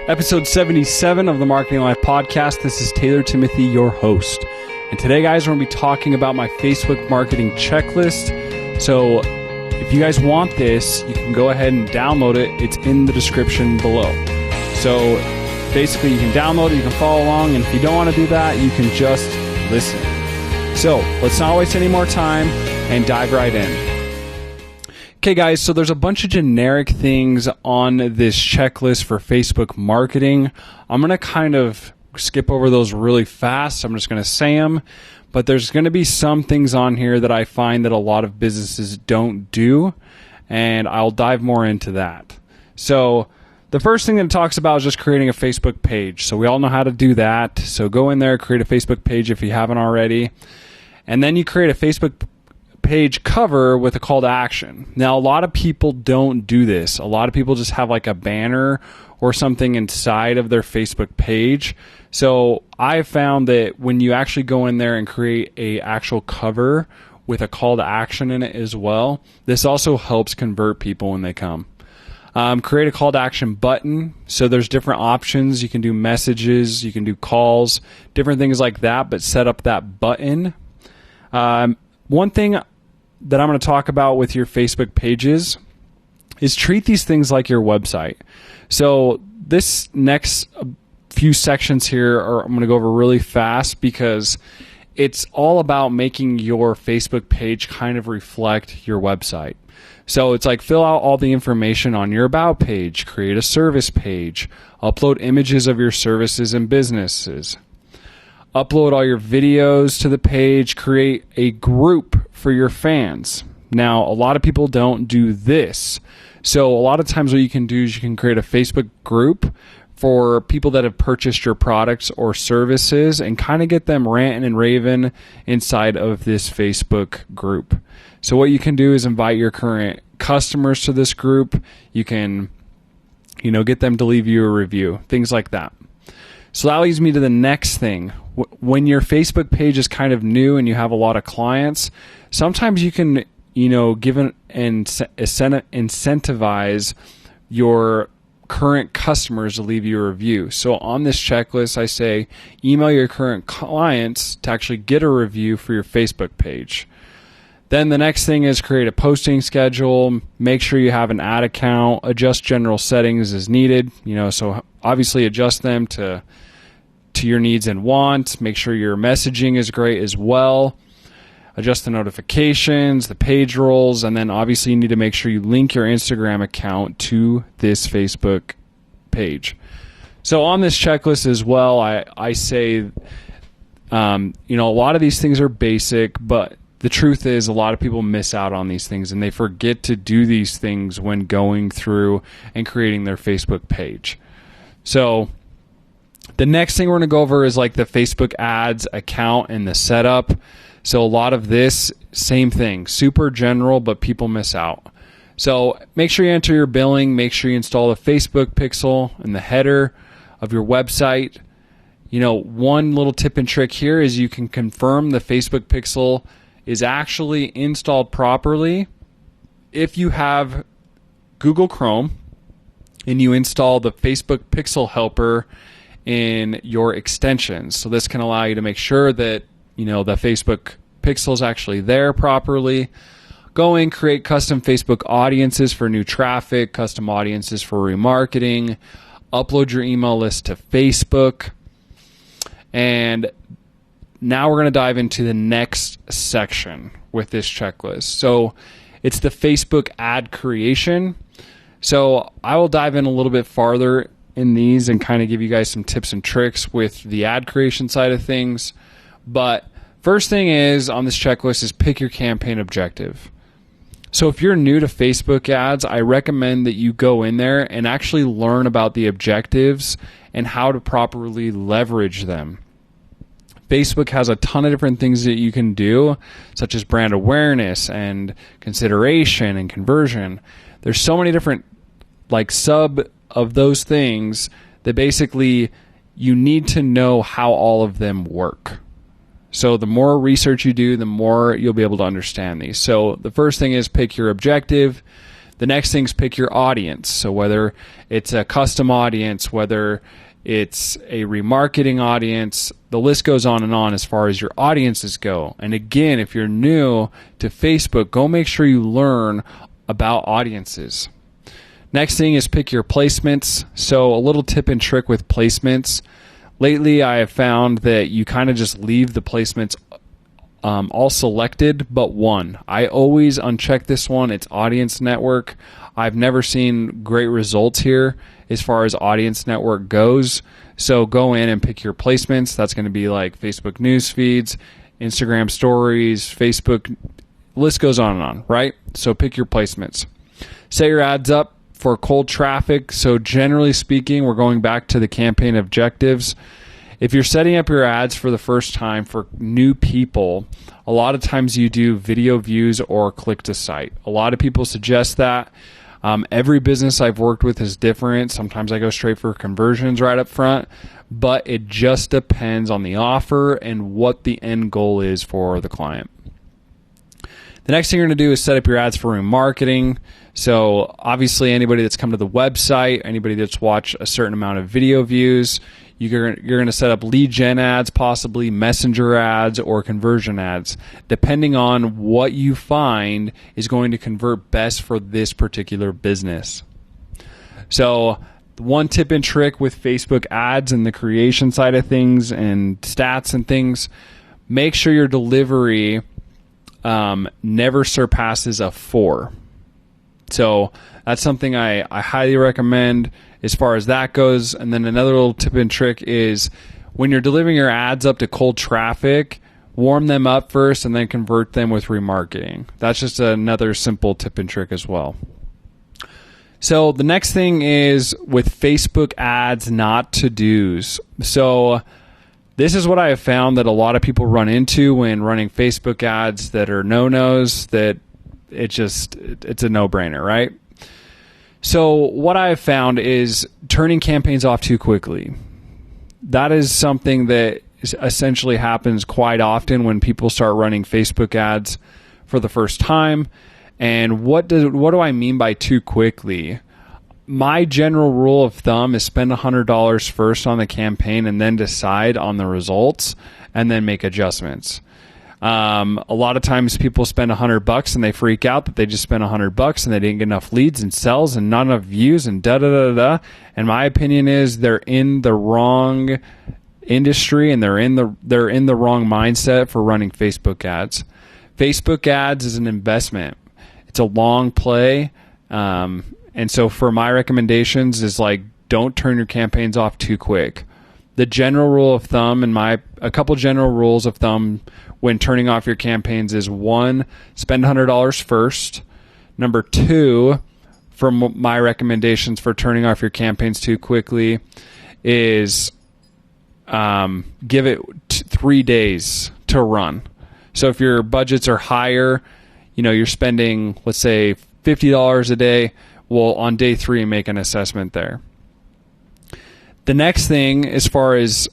Episode 77 of the Marketing Life podcast. This is Taylor Timothy, your host. And today, guys, we're going to be talking about my Facebook marketing checklist. So if you guys want this, you can go ahead and download it. It's in the description below. So basically, you can download it, you can follow along, and if you don't want to do that, you can just listen. So let's not waste any more time and dive right in. Okay, guys, so there's a bunch of generic things on this checklist for Facebook marketing. I'm going to kind of skip over those really fast. I'm just going to say them, but there's going to be some things on here that I find that a lot of businesses don't do, and I'll dive more into that. So the first thing that it talks about is just creating a Facebook page. So we all know how to do that. So go in there, create a Facebook page if you haven't already, and then you create a Facebook page cover with a call to action. Now, a lot of people don't do this. A lot of people just have like a banner or something inside of their Facebook page. So I found that when you actually go in there and create a actual cover with a call to action in it as well, this also helps convert people when they come. Create a call to action button. So there's different options. You can do messages, you can do calls, different things like that, but set up that button. One thing that I'm going to talk about with your Facebook pages is treat these things like your website. So this next few sections here I'm going to go over really fast because it's all about making your Facebook page kind of reflect your website. So it's like fill out all the information on your about page, create a service page, upload images of your services and businesses, upload all your videos to the page, create a group for your fans. Now, a lot of people don't do this. So a lot of times what you can do is you can create a Facebook group for people that have purchased your products or services and kind of get them ranting and raving inside of this Facebook group. So what you can do is invite your current customers to this group. You can, get them to leave you a review, things like that. So that leads me to the next thing. When your Facebook page is kind of new and you have a lot of clients, sometimes you can, give and incentivize your current customers to leave you a review. So on this checklist, I say email your current clients to actually get a review for your Facebook page. Then the next thing is create a posting schedule, make sure you have an ad account, adjust general settings as needed, so obviously adjust them to your needs and wants, make sure your messaging is great as well, adjust the notifications, the page roles, and then obviously you need to make sure you link your Instagram account to this Facebook page. So on this checklist as well, I say, a lot of these things are basic, but the truth is a lot of people miss out on these things and they forget to do these things when going through and creating their Facebook page. So the next thing we're going to go over is like the Facebook ads account and the setup. So a lot of this, same thing, super general, but people miss out. So make sure you enter your billing, make sure you install the Facebook pixel in the header of your website. One little tip and trick here is you can confirm the Facebook pixel is actually installed properly if you have Google Chrome and you install the Facebook pixel helper in your extensions. So this can allow you to make sure that, the Facebook pixel is actually there properly. Go in, create custom Facebook audiences for new traffic, custom audiences for remarketing, upload your email list to Facebook. And now we're going to dive into the next section with this checklist. So it's the Facebook ad creation. So I will dive in a little bit farther in these and kind of give you guys some tips and tricks with the ad creation side of things. But first thing is on this checklist is pick your campaign objective. So if you're new to Facebook ads, I recommend that you go in there and actually learn about the objectives and how to properly leverage them. Facebook has a ton of different things that you can do, such as brand awareness and consideration and conversion. There's so many different sub of those things that basically you need to know how all of them work. So the more research you do, the more you'll be able to understand these. So the first thing is pick your objective. The next thing is pick your audience. So whether it's a custom audience, whether it's a remarketing audience, the list goes on as far as your audiences go. And again, if you're new to Facebook, go make sure you learn about audiences. Next thing is pick your placements. So a little tip and trick with placements. Lately, I have found that you kind of just leave the placements all selected but one. I always uncheck this one. It's audience network. I've never seen great results here as far as audience network goes. So go in and pick your placements. That's going to be like Facebook news feeds, Instagram stories, Facebook, list goes on, right? So pick your placements. Set your ads up for cold traffic. So generally speaking, we're going back to the campaign objectives. If you're setting up your ads for the first time for new people, a lot of times you do video views or click to site. A lot of people suggest that. Every business I've worked with is different. Sometimes I go straight for conversions right up front, but it just depends on the offer and what the end goal is for the client. The next thing you're going to do is set up your ads for remarketing. So obviously anybody that's come to the website, anybody that's watched a certain amount of video views, you're going to set up lead gen ads, possibly messenger ads or conversion ads, depending on what you find is going to convert best for this particular business. So one tip and trick with Facebook ads and the creation side of things and stats and things, make sure your delivery never surpasses a 4. So that's something I highly recommend as far as that goes. And then another little tip and trick is when you're delivering your ads up to cold traffic, warm them up first and then convert them with remarketing. That's just another simple tip and trick as well. So the next thing is with Facebook ads, not to-dos. So this is what I have found that a lot of people run into when running Facebook ads that are no-nos, that it's a no-brainer, right? So what I have found is turning campaigns off too quickly. That is something that essentially happens quite often when people start running Facebook ads for the first time. And what do I mean by too quickly? My general rule of thumb is spend $100 first on the campaign and then decide on the results and then make adjustments. A lot of times people spend $100 and they freak out that they just spent $100 and they didn't get enough leads and sales and not enough views and da. And my opinion is they're in the wrong industry and they're in the wrong mindset for running Facebook ads. Facebook ads is an investment. It's a long play. And so for my recommendations is like, don't turn your campaigns off too quick. The general rule of thumb and a couple general rules of thumb when turning off your campaigns is 1, spend $100 first. Number 2, from my recommendations for turning off your campaigns too quickly is give it 3 days to run. So if your budgets are higher, you're spending, let's say, $50 a day, well, on day 3, make an assessment there. The next thing, as far as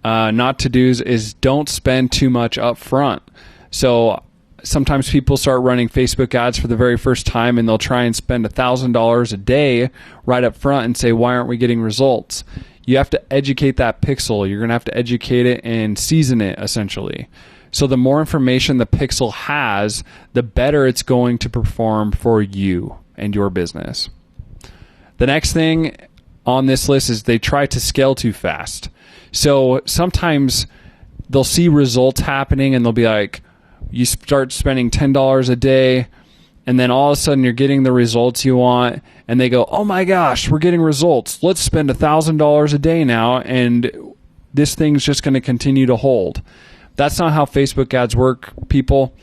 not to-dos, is don't spend too much up front. So sometimes people start running Facebook ads for the very first time and they'll try and spend $1,000 a day right up front and say, why aren't we getting results? You have to educate that pixel. You're going to have to educate it and season it, essentially. So the more information the pixel has, the better it's going to perform for you and your business. The next thing on this list is they try to scale too fast. So sometimes they'll see results happening and they'll be like, you start spending $10 a day and then all of a sudden you're getting the results you want and they go, oh my gosh, we're getting results. Let's spend $1,000 a day now and this thing's just going to continue to hold. That's not how Facebook ads work, people.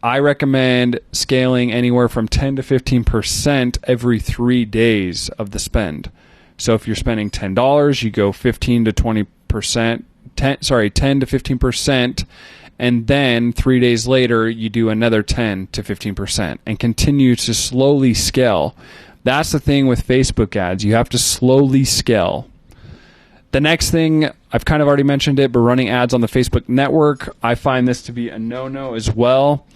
I recommend scaling anywhere from 10 to 15% every 3 days of the spend. So if you're spending $10, you go 10 to 15%, and then 3 days later, you do another 10 to 15% and continue to slowly scale. That's the thing with Facebook ads. You have to slowly scale. The next thing, I've kind of already mentioned it, but running ads on the Facebook network, I find this to be a no-no as well.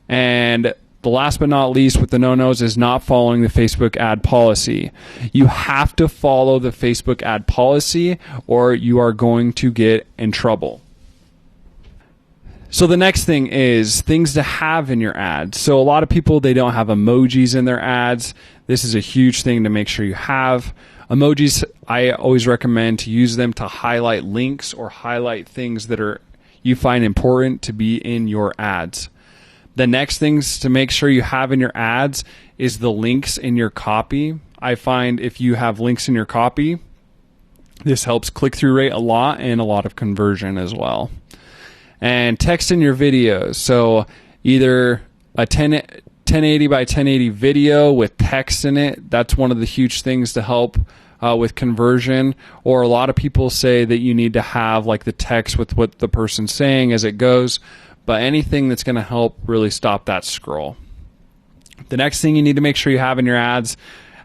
And the last but not least with the no-nos is not following the Facebook ad policy. You have to follow the Facebook ad policy or you are going to get in trouble. So the next thing is things to have in your ads. So a lot of people, they don't have emojis in their ads. This is a huge thing to make sure you have. Emojis, I always recommend to use them to highlight links or highlight things that you find important to be in your ads. The next things to make sure you have in your ads is the links in your copy. I find if you have links in your copy, this helps click-through rate a lot and a lot of conversion as well. And text in your videos. So either a 1080 by 1080 video with text in it. That's one of the huge things to help with conversion. Or a lot of people say that you need to have like the text with what the person's saying as it goes. But anything that's going to help really stop that scroll. The next thing you need to make sure you have in your ads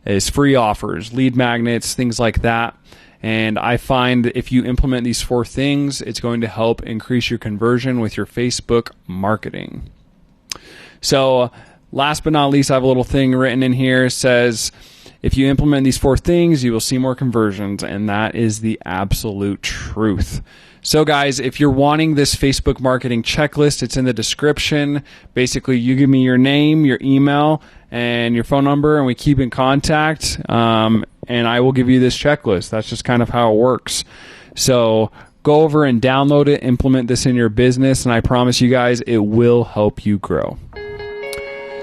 is free offers, lead magnets, things like that. And I find if you implement these 4 things, it's going to help increase your conversion with your Facebook marketing. So last but not least, I have a little thing written in here. It says, if you implement these 4 things, you will see more conversions. And that is the absolute truth. So guys, if you're wanting this Facebook marketing checklist, it's in the description. Basically, you give me your name, your email, and your phone number, and we keep in contact. And I will give you this checklist. That's just kind of how it works. So go over and download it, implement this in your business, and I promise you guys it will help you grow.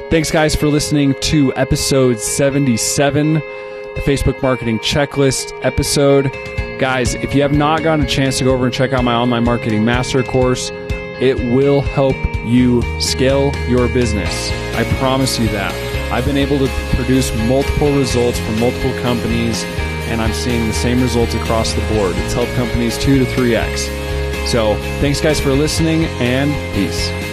Thanks guys for listening to episode 77, the Facebook Marketing Checklist episode. Guys, if you have not gotten a chance to go over and check out my online marketing master course, it will help you scale your business. I promise you that. I've been able to produce multiple results for multiple companies, and I'm seeing the same results across the board. It's helped companies 2 to 3x. So thanks guys for listening, and peace.